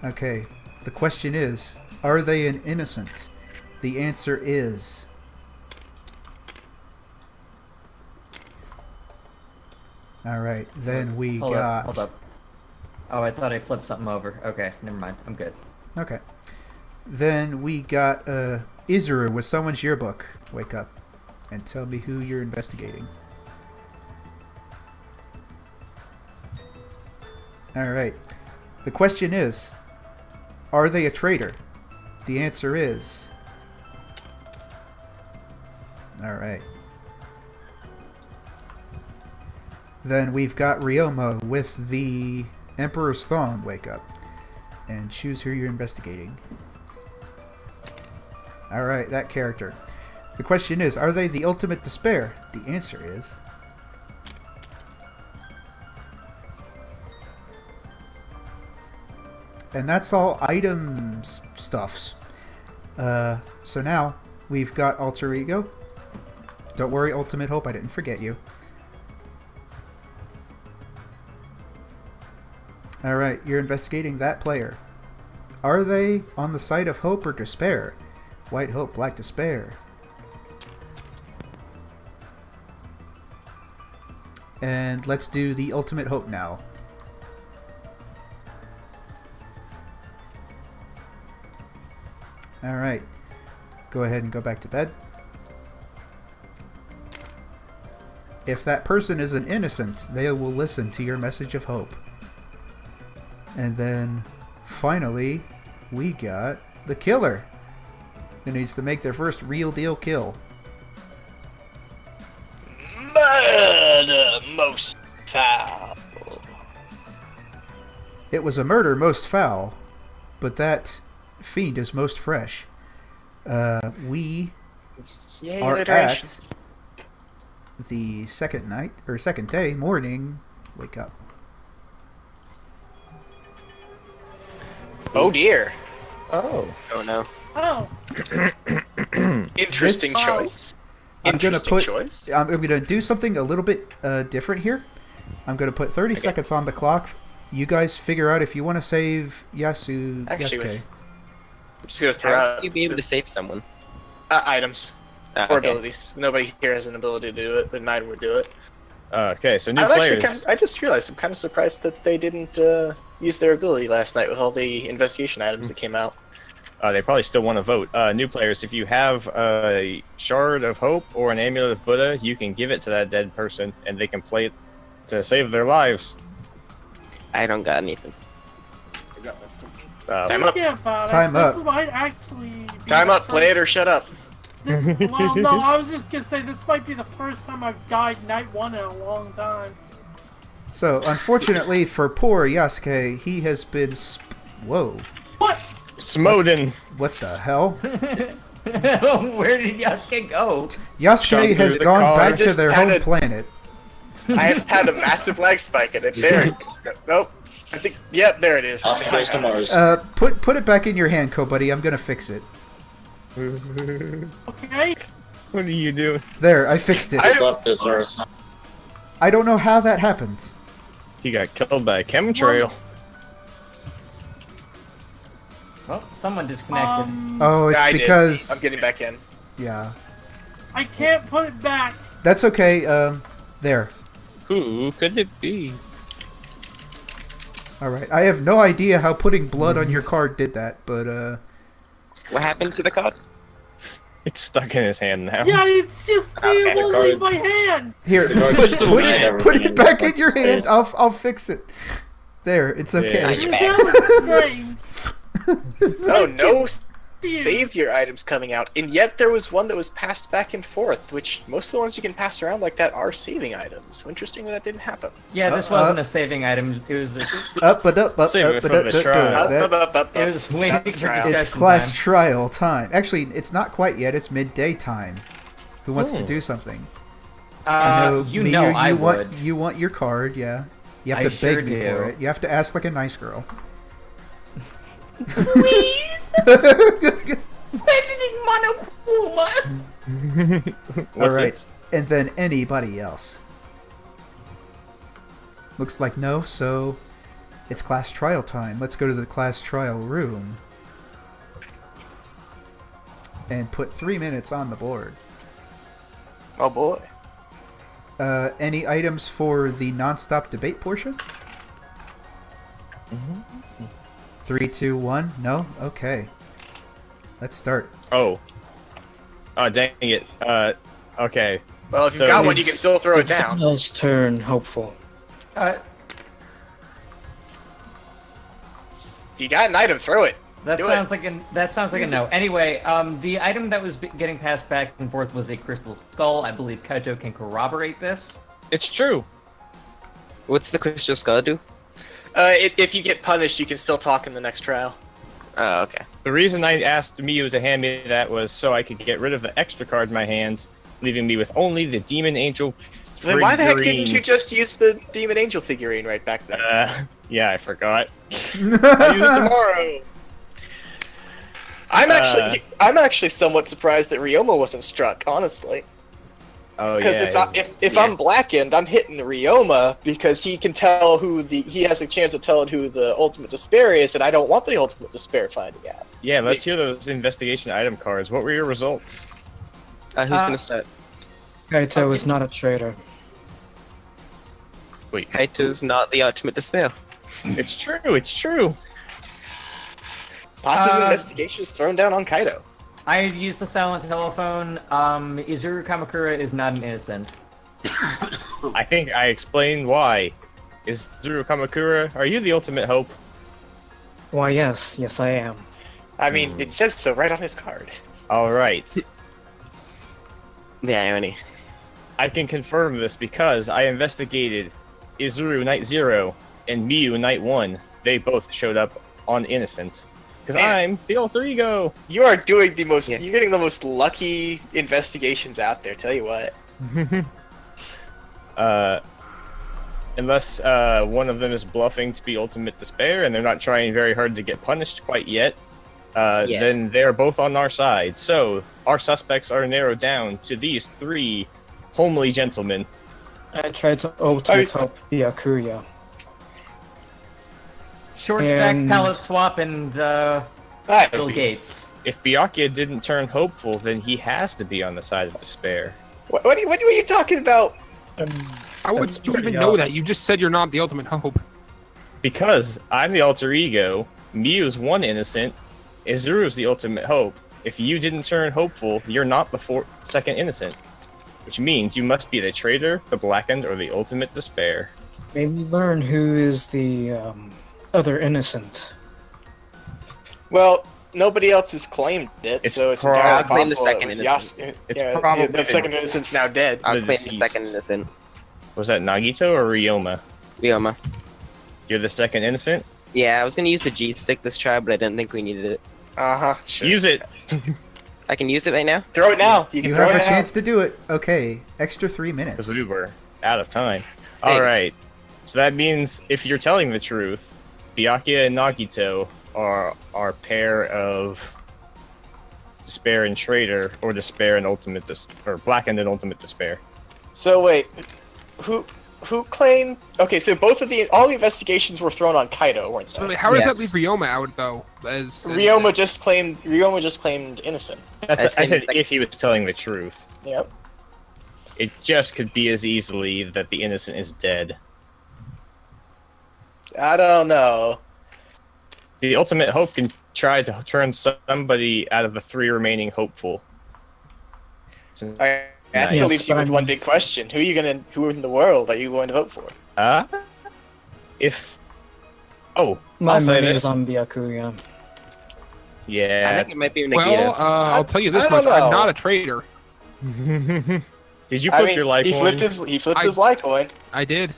A: Okay, the question is, are they an innocent? The answer is... Alright, then we
C: Hold
A: got...
C: up. Hold up. Oh, I thought I flipped something over. Okay, never mind. I'm good.
A: Okay. Then we got Izuru with someone's yearbook. Wake up and tell me who you're investigating. Alright. The question is, are they a traitor? The answer is... Alright. Then we've got Ryoma with the Emperor's Thong. Wake up and choose who you're investigating. Alright, that character. The question is, are they the ultimate despair? The answer is... And that's all items stuffs. So now, we've got Alter Ego. Don't worry, Ultimate Hope, I didn't forget you. Alright, you're investigating that player. Are they on the side of hope or despair? White hope, black despair. And let's do the ultimate hope now. Alright. Go ahead and go back to bed. If that person is an innocent, they will listen to your message of hope. And then, finally, we got the killer, who needs to make their first real deal kill.
D: Murder most foul.
A: It was a murder most foul, but that fiend is most fresh. We
D: Yay,
A: are
D: alliteration.
A: at the second night, or second day, morning, wake up.
D: Oh dear.
B: Oh.
H: Oh no.
E: Oh,
D: Interesting
A: This-
D: choice.
A: I'm gonna
D: Interesting
A: put.
D: choice.
A: I'm gonna do something a little bit different here. I'm gonna put 30 seconds on the clock. You guys figure out if you want to save Yasuke.
D: Actually, I'm just gonna throw
H: How
D: out
H: would you be able to save someone?
D: items or
H: Okay.
D: abilities. Nobody here has an ability to do it, but Nine would do it.
B: Okay, so new
D: I'm
B: players.
D: actually I just realized I'm kind of surprised that they didn't use their ability last night with all the investigation items that came out.
B: They probably still want to vote. New players, if you have a shard of hope or an amulet of Buddha, you can give it to that dead person, and they can play it to save their lives.
H: I don't got anything.
D: Time up.
E: thinking about
A: Time
E: it,
A: up.
E: this might actually be
D: Time
E: the
D: up, play it or shut up.
E: Well, no, I was just gonna say this might be the first time I've died night one in a long time.
A: So, unfortunately for poor Yasuke, he has been. Whoa.
E: What?
B: Smoden.
A: What the hell?
C: Where did Yasuke go?
A: Yasuke
B: Shot
A: has
B: through the
A: gone
B: car.
A: back
D: I
A: to
D: just
A: their
D: had
A: home
D: a-
A: planet.
D: I have had a massive lag spike in it. There. Nope. I think. Yep, there it is.
I: Off the coast of Mars.
A: Put it back in your hand, buddy. I'm gonna fix it.
E: Okay.
B: What are you doing?
A: There, I fixed it.
I: Just left this Earth.
A: I don't know how that happened.
B: He got killed by a chemtrail.
C: Well, someone disconnected.
A: Oh, it's
D: I did.
A: because
D: I'm getting back in.
A: yeah.
E: I can't put it back.
A: That's okay. There.
B: Who could it be?
A: All right. I have no idea how putting blood on your card did that, but
H: What happened to the card?
B: It's stuck in his hand now.
E: Yeah, it's just
H: Okay,
E: it won't
I: card.
E: leave my hand.
A: here,
I: The card
A: put,
I: just
A: put
I: deleted
A: it
I: everything and
A: back
I: just
A: in
I: went
A: your
I: to
A: hand.
I: space.
A: I'll fix it. There, it's okay.
H: You're
E: That was strange.
D: Oh, no
E: Weird.
D: savior items coming out, and yet there was one that was passed back and forth, which most of the ones you can pass around like that are saving items. So interesting that didn't happen.
C: Yeah, this wasn't a saving item. It was
A: Up,
B: Save it for the trial.
C: it was waiting for
D: trial.
C: discussion
A: It's class
C: time.
A: trial time. Actually, it's not quite yet. It's midday time. Who wants to do something? I know
C: You
A: me,
C: know
A: you
C: I
A: want,
C: would.
A: You want your card, yeah. You have
C: I
A: to
C: sure
A: beg me
C: do.
A: for it. You have to ask like a nice girl.
C: President Monokuma!
B: What's
A: Alright.
B: it?
A: And then anybody else. Looks like no, so it's class trial time. Let's go to the class trial room. And put 3 minutes on the board.
D: Oh boy.
A: Any items for the non-stop debate portion? 3, 2, 1. No? Okay. Let's start.
B: Oh. Oh, dang it. Okay.
D: Well, if you've
B: So
D: got one, you can
G: It's-
D: still throw it
G: it's
D: down.
G: someone's turn, hopeful.
D: If you got an item, throw it.
C: That
D: Do
C: sounds like a no. Anyway, the item that was getting passed back and forth was a crystal skull. I believe Kaito can corroborate this.
B: It's true.
H: What's the crystal skull do?
D: If you get punished, you can still talk in the next trial.
H: Oh, okay.
B: The reason I asked Miyu to hand me that was so I could get rid of the extra card in my hand, leaving me with only the Demon Angel
D: Then why the heck didn't
B: figurine.
D: you just use the Demon Angel figurine right back then?
B: Yeah, I forgot. I'll use it tomorrow.
D: I'm actually somewhat surprised that Ryoma wasn't struck, honestly.
B: Oh
D: Because
B: yeah.
D: if I'm blackened, I'm hitting Ryoma because he can tell he has a chance of telling who the Ultimate Despair is, and I don't want the Ultimate Despair finding out.
B: Yeah, let's hear those investigation item cards. What were your results?
H: Who's gonna start?
G: Kaito is not a traitor.
B: Wait,
H: Kaito's not the ultimate despair.
B: it's true. It's true.
D: Lots of investigations thrown down on Kaido.
C: I used the silent telephone. Izuru Kamakura is not an innocent.
B: I think I explained why. Is Zuru Kamakura, are you the ultimate hope?
G: Why, yes, I am.
D: I mean, it says so right on his card.
B: Alright.
H: The irony.
B: I can confirm this because I investigated Izuru Night 0 and Miyu Night 1. They both showed up on innocent. Because I'm the alter ego!
D: You are doing the most.
H: Yeah.
D: You're getting the most lucky investigations out there. Tell you what.
B: Unless one of them is bluffing to be ultimate despair and they're not trying very hard to get punished quite yet, then they're both on our side. So, our suspects are narrowed down to these 3 homely gentlemen.
G: I tried to ultimate help Byakuya.
C: Short stack,
G: And-
C: pallet swap, and
D: Alright.
C: Bill Gates.
B: If Byakuya didn't turn hopeful, then he has to be on the side of despair.
D: What are you talking about?
F: How would
G: That's
F: you even
G: pretty
F: know
G: odd.
F: that? You just said you're not the ultimate hope.
B: Because I'm the alter ego, Miyu's one innocent, Izuru's the ultimate hope. If you didn't turn hopeful, you're not the second innocent. Which means you must be the traitor, the blackened, or the ultimate despair.
G: Maybe learn who is the other innocent.
D: Well, nobody else has claimed it,
B: It's
D: so it's
B: prob-
D: entirely
H: I'll claim the
D: possible
H: second
D: it was
H: innocent.
B: It's
D: yeah,
B: probably-
D: the second innocent's now dead.
H: I'll
B: The
H: claim the
B: deceased.
H: second innocent.
B: Was that Nagito or Ryoma?
H: Ryoma.
B: You're the second innocent?
H: Yeah, I was gonna use the G stick this try, but I didn't think we needed it.
D: Sure.
B: Use it!
H: I can use it right now?
D: Throw it now. You can
A: You
D: throw
A: have
D: it
A: a
D: now.
A: chance to do it. Okay, extra 3 minutes.
B: Because we were out of time.
H: Hey.
B: Alright. So that means if you're telling the truth, Byakuya and Nagito are our pair of despair and traitor, or despair and ultimate or blackened and ultimate despair.
D: So wait, who claimed? Okay, so all the investigations were thrown on Kaido, weren't
F: So
D: they?
F: how does
H: Yes.
F: that leave Ryoma out, though?
D: Ryoma just claimed innocent.
B: I
H: said
B: said
H: second.
B: if he was telling the truth.
D: Yep.
B: It just could be as easily that the innocent is dead.
D: I don't know.
B: The ultimate hope can try to turn somebody out of the 3 remaining hopeful.
D: That
B: Nice.
D: still
G: Yes,
D: leaves you with
G: I'm-
D: one big question: Who in the world are you going to vote for?
B: If... Oh,
G: My
B: I'll say
G: money
B: this.
G: is on Byakuya.
H: I
B: Yeah.
H: think it might be
F: Well,
H: Nikita.
F: I'll tell you this
D: I
F: much:
D: don't
F: I'm
D: know.
F: not a traitor.
B: Did you
D: I
B: flip
D: mean,
B: your life
D: he
B: coin?
D: flipped his life coin.
F: I did.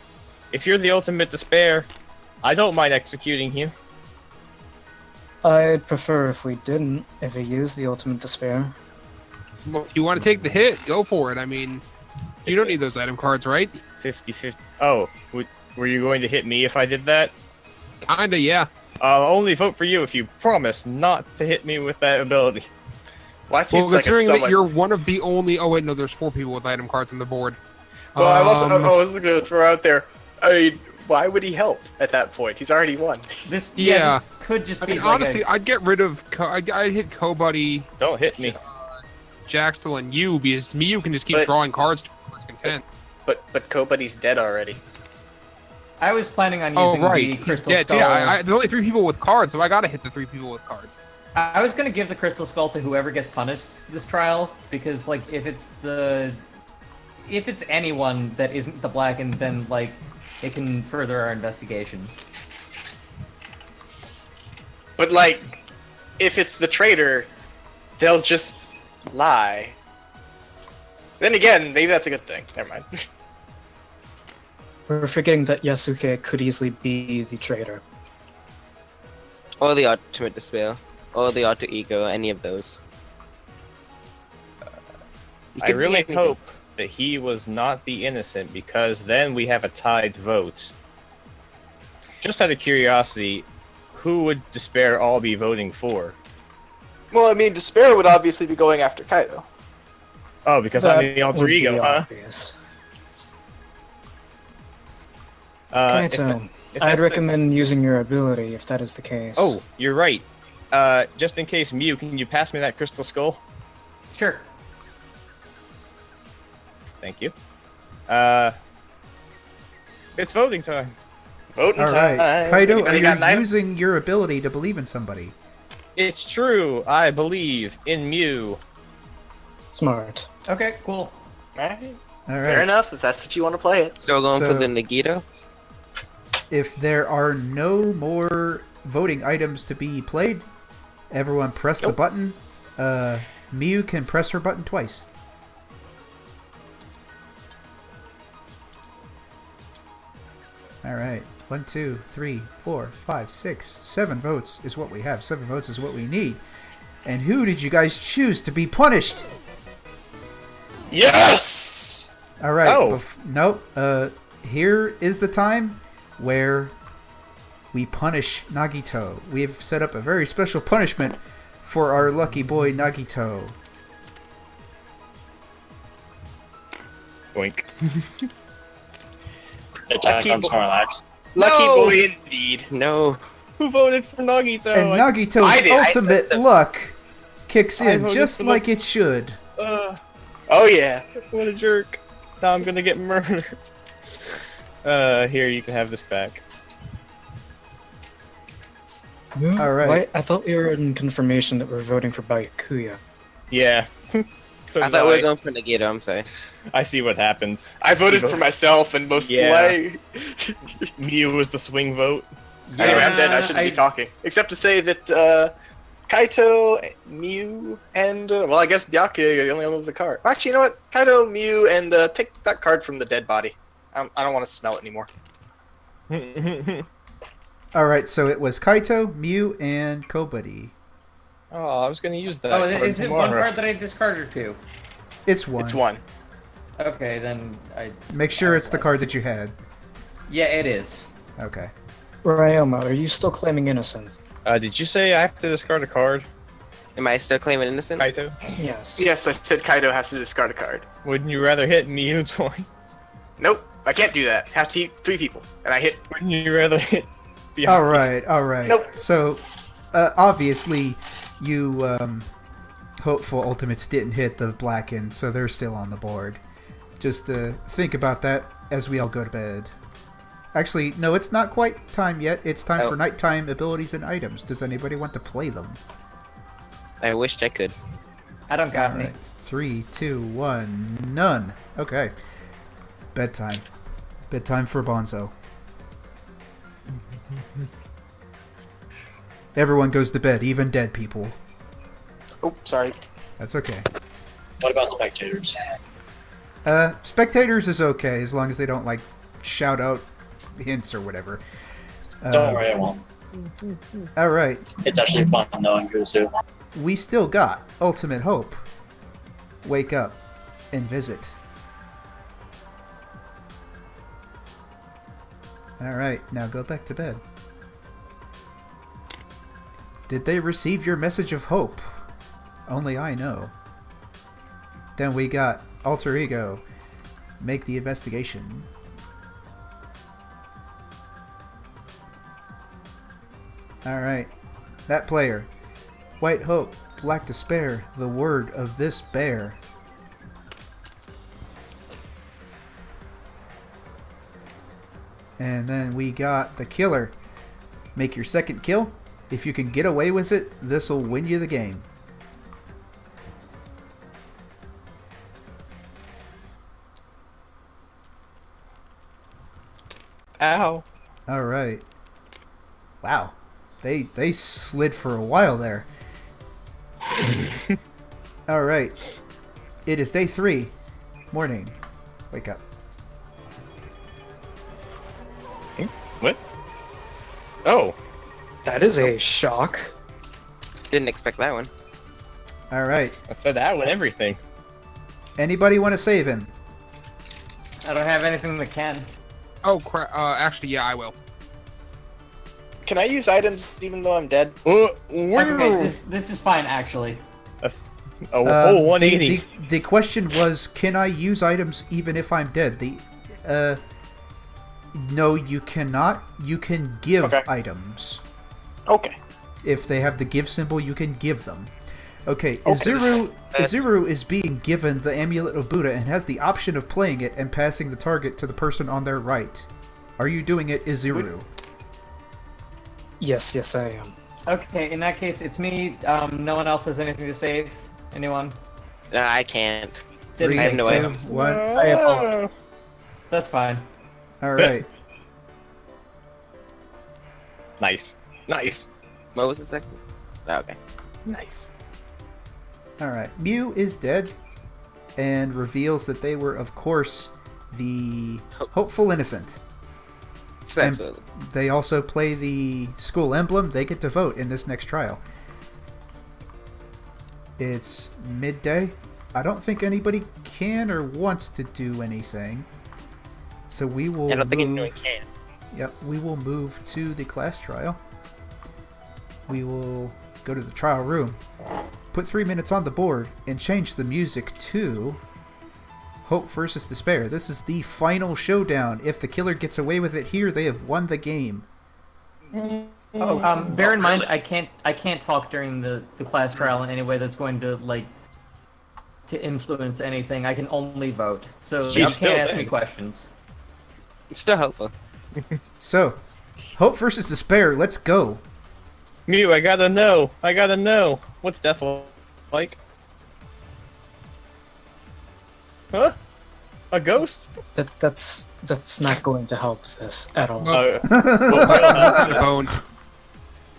B: If you're the ultimate despair, I don't mind executing you.
G: I'd prefer if we didn't, if he used the ultimate despair.
F: Well, if you want to take the hit, go for it. I mean, you don't need those item cards, right?
B: 50-50. Oh, were you going to hit me if I did that?
F: Kinda, yeah.
B: I'll only vote for you if you promise not to hit me with that ability.
D: Well, that
F: Well,
D: seems like a
F: considering that
D: somewhat.
F: you're one of the only... Oh, wait, no, there's 4 people with item cards on the board.
D: Well, I
F: Um,
D: was going to throw out there. I mean, why would he help at that point? He's already won.
C: This
F: Yeah.
C: this could just
F: I
C: be
F: mean,
C: like
F: honestly, I'd get rid of... I'd hit Kobuddy,
B: Don't hit me.
F: Jaxtel, and you, because Miyu can just keep
D: But-
F: drawing cards to his content.
D: But Kobuddy's dead already.
C: I was planning on
F: Oh,
C: using
F: right.
C: the
F: He's
C: crystal
F: dead.
C: skull.
F: Yeah, there's only 3 people with cards, so I gotta hit the 3 people with cards.
C: I was gonna give the crystal skull to whoever gets punished this trial because, like, if it's anyone that isn't the blackened, then like it can further our investigation.
D: But like, if it's the traitor, they'll just lie. Then again, maybe that's a good thing. Never mind.
G: We're forgetting that Yasuke could easily be the traitor.
H: Or the ultimate despair. Or the alter ego, any of those. You
B: I
H: could be
B: really
H: anything.
B: hope that he was not the innocent, because then we have a tied vote. Just out of curiosity, who would Despair all be voting for?
D: Well, I mean, Despair would obviously be going after Kaido.
B: Oh, because
G: That
B: I'm the alter
G: would be
B: ego, huh?
G: obvious.
B: If
G: Kaito,
B: if
G: I'd
B: that's
G: recommend using your ability if that is the case.
B: Oh, you're right. Just in case, Mew, can you pass me that crystal skull?
C: Sure.
B: Thank you. It's voting time.
D: Voting
A: All right,
D: time.
A: Kaido,
D: Anybody
A: are
D: got
A: you
D: nine?
A: using your ability to believe in somebody?
B: It's true. I believe in Mew.
G: Smart.
C: Okay, cool.
D: Alright,
A: All
D: fair
A: right.
D: enough. If that's what you want to play it.
H: Still going for
A: So-
H: the Nagito?
A: If there are no more voting items to be played, everyone press the
D: Nope.
A: button. Miu can press her button twice. All right. 1, 2, 3, 4, 5, 6, 7 votes is what we have. 7 votes is what we need. And who did you guys choose to be punished?
D: Yes.
A: All right.
B: Oh.
A: Nope. Here is the time where we punish Nagito. We have set up a very special punishment for our lucky boy Nagito.
B: Boink.
I: Attack
D: Lucky
I: on
D: boy.
I: Snorlax.
D: Lucky
B: No!
D: boy indeed.
H: No.
B: Who voted for Nagito?
A: And
D: I
A: Nagito's
D: did. I
A: ultimate
D: said
A: luck kicks
B: I
A: in
B: voted
A: just
B: for the-
A: like it should.
D: Oh yeah.
B: What a jerk. Now I'm gonna get murdered. Here, you can have this back.
A: All right.
G: Wait, I thought we were in confirmation that we're voting for Byakuya.
B: Yeah. So
H: I
B: did
H: thought we were going for Nagito, I'm sorry.
B: I see what happens.
D: I voted
B: You
D: for
B: vote-
D: myself and most
B: Yeah.
D: likely.
B: Mew was the swing vote.
D: Anyway, I'm dead. I
C: Yeah,
D: shouldn't
C: I-
D: be talking. Except to say that Kaito, Mew, and well, I guess Byakuya are the only one with the card. Actually, you know what? Kaito, Mew, and take that card from the dead body. I don't want to smell it anymore.
A: All right, so it was Kaito, Mew, and Kobuddy.
B: Oh, I was gonna use that.
C: Oh,
B: card
C: is it one
B: tomorrow.
C: card that I discard or two?
A: It's one.
D: It's one.
C: Okay, then I.
A: Make sure it's the card that you had.
C: Yeah, it is.
A: Okay.
G: Ryoma, are you still claiming innocent?
B: Did you say I have to discard a card,
H: Am I still claiming innocent?
B: Kaito?
G: Yes.
D: Yes, I said Kaito has to discard a card.
B: Wouldn't you rather hit Mew twice?
D: Nope, I can't do that. Have to hit 3 people, and I hit.
B: Wouldn't you rather hit the
A: All right, all right.
D: Nope.
A: So, obviously, you hopeful ultimates didn't hit the blacken, so they're still on the board. Just think about that as we all go to bed. Actually, no, it's not quite time yet. It's time
H: Oh.
A: for nighttime abilities and items. Does anybody want to play them?
H: I wished I could.
C: I don't got any.
A: Alright. 3, 2, 1, none. Okay. Bedtime. Bedtime for Bonzo. Everyone goes to bed, even dead people.
D: Oh, sorry.
A: That's okay.
I: What about spectators?
A: Spectators is okay as long as they don't like shout out hints or whatever.
I: Don't worry, I won't.
A: All right,
I: It's actually fun knowing who's who.
A: we still got Ultimate Hope. Wake up and visit. All right, now go back to bed. Did they receive your message of hope? Only I know. Then we got Alter Ego. Make the investigation. Alright. That player. White Hope. Black Despair. The word of this bear. And then we got the killer. Make your second kill. If you can get away with it, this'll win you the game.
B: Ow.
A: All right. Wow. They slid for a while there. All right. It is day 3. Morning. Wake up.
B: What? Oh.
G: That is a shock.
H: Didn't expect that one.
A: All right.
B: I said that with everything.
A: Anybody want to save him?
C: I don't have anything that can.
F: Oh crap! Actually, yeah, I will.
D: Can I use items even though I'm dead?
C: Okay, this is fine actually.
B: A whole 180.
A: The question was, can I use items even if I'm dead? No, you cannot. You can give items.
D: Okay.
A: If they have the give symbol, you can give them. Okay, Izuru is being given the Amulet of Buddha and has the option of playing it and passing the target to the person on their right. Are you doing it, Izuru?
G: Yes, I am.
C: Okay, in that case, it's me. No one else has anything to save? Anyone?
H: No, I can't.
A: Three,
H: I have no
A: two,
H: items.
A: one.
C: I apologize. That's fine.
A: All right.
B: Nice.
H: What was the second? Oh, okay.
B: Nice.
A: All right. Mew is dead and reveals that they were, of course, the hopeful innocent.
H: So that's
A: And
H: what
A: they also play the school emblem. They get to vote in this next trial. It's midday. I don't think anybody can or wants to do anything. So we will
H: I don't think anyone can.
A: Yep, we will move to the class trial. We will go to the trial room, put 3 minutes on the board, and change the music to Hope versus Despair. This is the final showdown. If the killer gets away with it here, they have won the game.
C: Oh, bear in mind, I can't talk during the class trial in any way that's going to to influence anything. I can only vote. So you
B: She's still
C: can't ask
B: dead.
C: me questions.
H: It's still hopeful.
A: So, Hope versus Despair, let's go.
B: Mew, I gotta know. What's death like? Huh? A ghost?
G: That's not going to help this at all.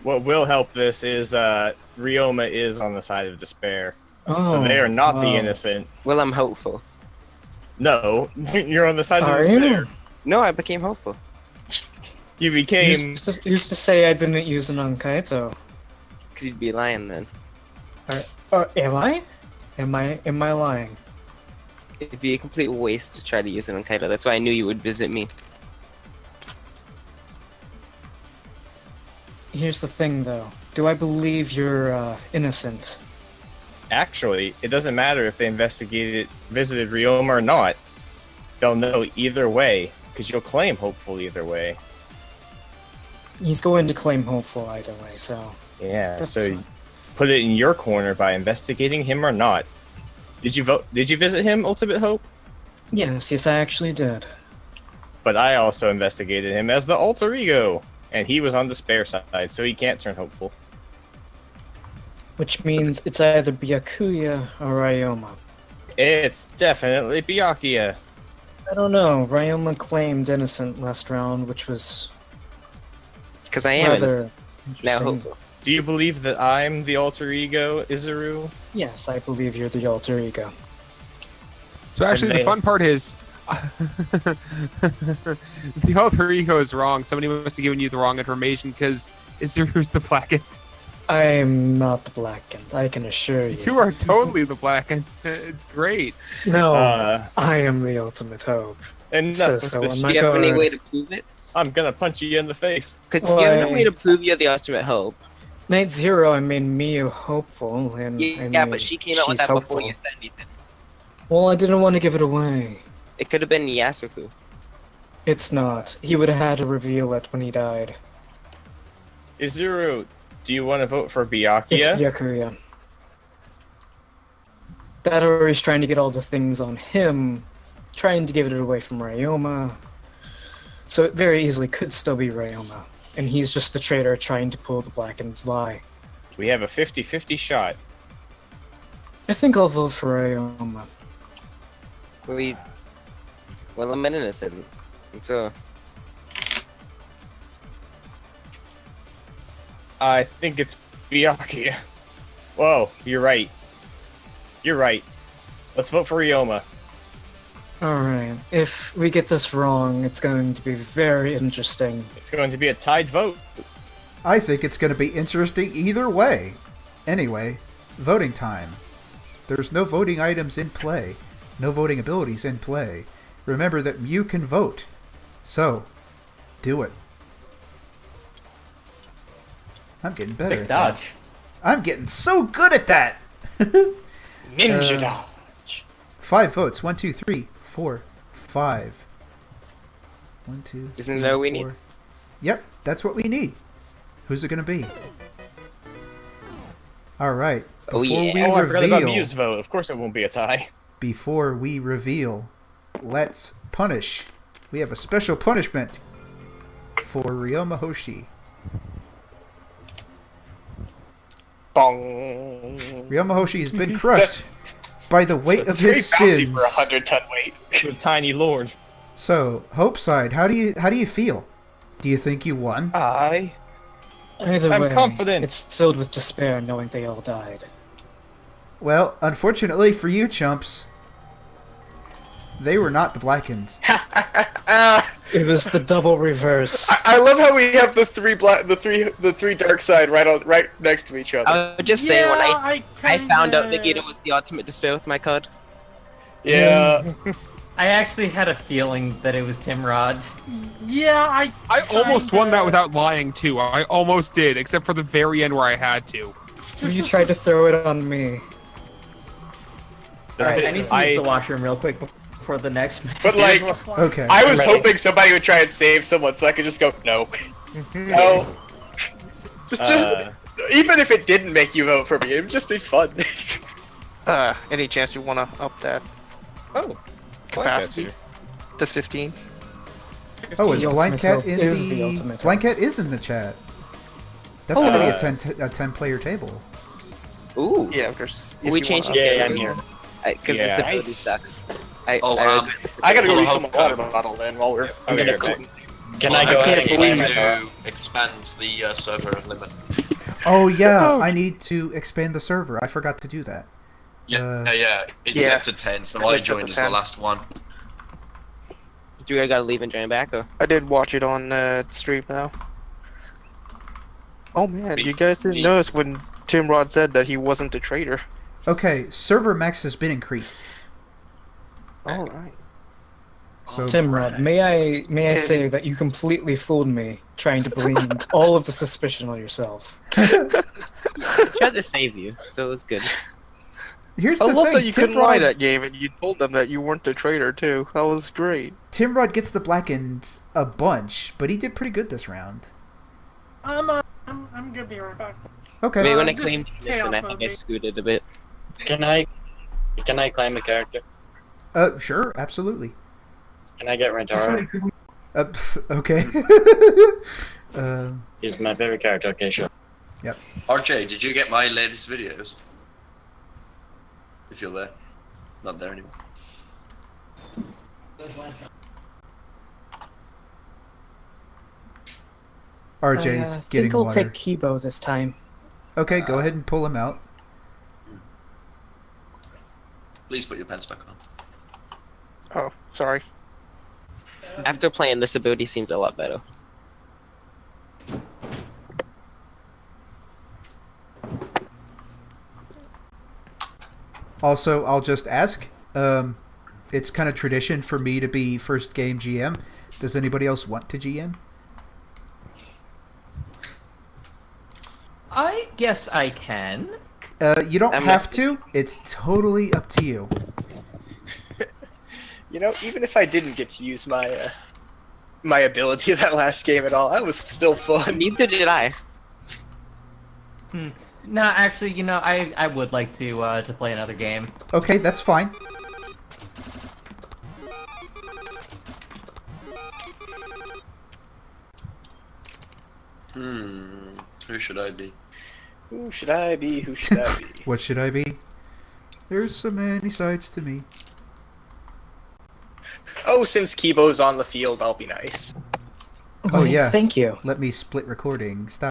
B: What will help this is Ryoma is on the side of despair.
G: Oh,
B: So they are not the
G: wow.
B: innocent.
H: Well, I'm hopeful.
B: No, you're on the side of
G: Are
B: despair.
G: you?
H: No, I became hopeful.
B: You
G: You
B: became.
G: used to say I didn't use it on Kaito.
H: Because you'd be lying then.
G: Am I? Am I lying?
H: It'd be a complete waste to try to use it on Kaito. That's why I knew you would visit me.
G: Here's the thing, though. Do I believe you're innocent?
B: Actually, it doesn't matter if they visited Ryoma or not. They'll know either way, because you'll claim hopeful either way.
G: He's going to claim hopeful either way, so...
B: Yeah,
G: That's-
B: so you put it in your corner by investigating him or not. Did you vote? Did you visit him, Ultimate Hope?
G: Yes, I actually did.
B: But I also investigated him as the alter ego, and he was on despair side, so he can't turn hopeful.
G: Which means it's either Byakuya or Ryoma.
B: It's definitely Byakuya.
G: I don't know. Ryoma claimed innocent last round, which was
H: Because I am innocent.
G: rather
H: Now
G: interesting.
H: hopeful.
B: Do you believe that I'm the alter ego, Izuru?
G: Yes, I believe you're the alter ego.
F: So actually, the fun part is the alter ego is wrong. Somebody must have given you the wrong information because Izuru's the Blackened.
G: I am not the Blackened, I can assure you.
F: You are totally the Blackened. It's great.
G: No,
B: Uh,
G: I am the ultimate hope.
B: And
G: Says so on
H: Do
G: my
H: you have any
G: card.
H: way to prove it?
B: I'm gonna punch you in the face.
H: Because you have no
G: Why?
H: way to prove you're the ultimate hope.
G: Night Zero, I made Miyu hopeful, and
H: Yeah, but she came out with
G: she's
H: that before
G: hopeful.
H: you said anything.
G: Well, I didn't want to give it away.
H: It could have been Yasuku.
G: It's not. He would have had to reveal it when he died.
B: Izuru, do you want to vote for
G: It's
B: Byakuya?
G: Byakuya. That or he's trying to get all the things on him, trying to give it away from Ryoma. So it very easily could still be Ryoma. And he's just the traitor trying to pull the Blackened's lie.
B: We have a 50-50 shot.
G: I think I'll vote for Ryoma.
H: Well, I'm an innocent. So,
B: I think it's Byakuya. Whoa, you're right. You're right. Let's vote for Ryoma.
G: Alright, if we get this wrong, it's going to be very interesting.
B: It's going to be a tied vote.
A: I think it's going to be interesting either way. Anyway, voting time. There's no voting items in play. No voting abilities in play. Remember that Mew can vote. So, do it. I'm getting better.
C: Sick
A: at that.
C: dodge.
A: I'm getting so good at that!
D: Ninja dodge.
A: 5 votes. 1, 2, 3, 4, 5. 1, 2.
H: Isn't that what we need?
A: Yep, that's what we need. Who's it gonna be? All right.
H: Oh,
A: Before
H: yeah.
A: we
B: Oh, I forgot about
A: reveal,
B: Mew's vote. Of course it won't be a tie.
A: before we reveal, let's punish. We have a special punishment for Ryoma Hoshi.
D: Bong.
A: Ryoma Hoshi has been crushed by the weight of
D: It's very
A: his
D: bouncy
A: sins.
D: for a 100-ton weight.
B: The tiny lord.
A: So, Hope side, how do you feel? Do you think you won?
G: Either
B: I'm
G: way,
B: confident.
G: it's filled with despair knowing they all died.
A: Well, unfortunately for you, chumps, they were not the Blackens.
G: It was the double reverse.
D: I love how we have the three dark side right next to each other.
H: I would just say when I
E: kinda...
H: found out Nagito was the ultimate despair with my card.
D: Yeah.
C: I actually had a feeling that it was Timrod.
E: Yeah,
F: I almost won that
E: kinda-
F: without lying too. I almost did, except for the very end where I had to.
G: You tried to throw it on me.
C: Alright, I need to use the washroom real quick before the next match.
D: But like,
A: Okay.
D: I was
I: ready.
D: hoping somebody would try and save someone, so I could just go no, no. Just even if it didn't make you vote for me, it would just be fun.
J: Any chance you want to up that
B: Oh,
J: capacity to 15?
A: Oh, is
G: The ultimate
A: Blanket
G: hope
A: in
G: is the
A: the...
G: ultimate hope.
A: Blanket is in the chat. That's gonna be a 10-player table.
H: Ooh.
J: Yeah, of course.
H: We changed
I: Yeah, I'm here.
H: Because
B: Yeah.
H: this ability
D: Nice.
H: sucks.
D: I gotta go refill my water bottle then while we're.
I: I'm gonna
B: Okay,
I: Can I go ahead and
K: we need
I: claim it?
K: to expand the server limit.
A: Oh yeah, I need to expand the server. I forgot to do that.
K: Yeah. It's
J: Yeah.
K: set to 10, so I
J: It's set
K: joined
J: to
K: as the
J: 10.
K: last one.
H: Do you gotta leave and join back, or?
J: I did watch it on stream now. Oh man,
K: Me-
J: you guys didn't
K: me-
J: notice when Tim Rod said that he wasn't a traitor.
A: Okay, server max has been increased.
J: Alright.
A: So
G: Timrod, may I say that you completely fooled me trying to blame all of the suspicion on yourself.
H: Tried to save you, so it was good.
A: here's the
J: I love
A: thing.
J: that you couldn't lie
A: Timrod,
J: that game and you told them that you weren't a traitor too. That was great.
A: Timrod gets the blackened a bunch, but he did pretty good this round.
E: I'm gonna be right back.
A: Okay.
H: Maybe when I
E: just
H: claimed this, and I think I
E: chaos
H: scooted a bit.
I: Can I claim a character?
A: Sure, absolutely.
I: Can I get Rentaro?
A: Okay.
I: He's my favorite character. Okay, sure.
K: RJ, did you get my latest videos? If you're there. Not there anymore.
A: RJ's
G: I
A: getting
G: think I'll
A: water.
G: take Kibo this time.
A: Okay, go ahead and pull him out.
K: Please put your pants back on.
J: Oh, sorry.
H: After playing, this ability seems a lot better.
A: Also, I'll just ask. It's kind of tradition for me to be first game GM. Does anybody else want to GM?
C: I guess I can.
A: You don't
H: I'm
A: have
H: not-
A: to. It's totally up to you.
D: You know, even if I didn't get to use my my ability that last game at all, that was still fun.
H: Neither did I.
C: No, actually, you know, I would like to play another game.
A: Okay, that's fine.
K: Who should I be?
D: Who should I be? Who should I be?
A: What should I be? There's so many sides to me.
D: Oh, since Kibo's on the field, I'll be nice.
A: Oh, yeah.
G: Thank you.
A: Let me split recording. Stop.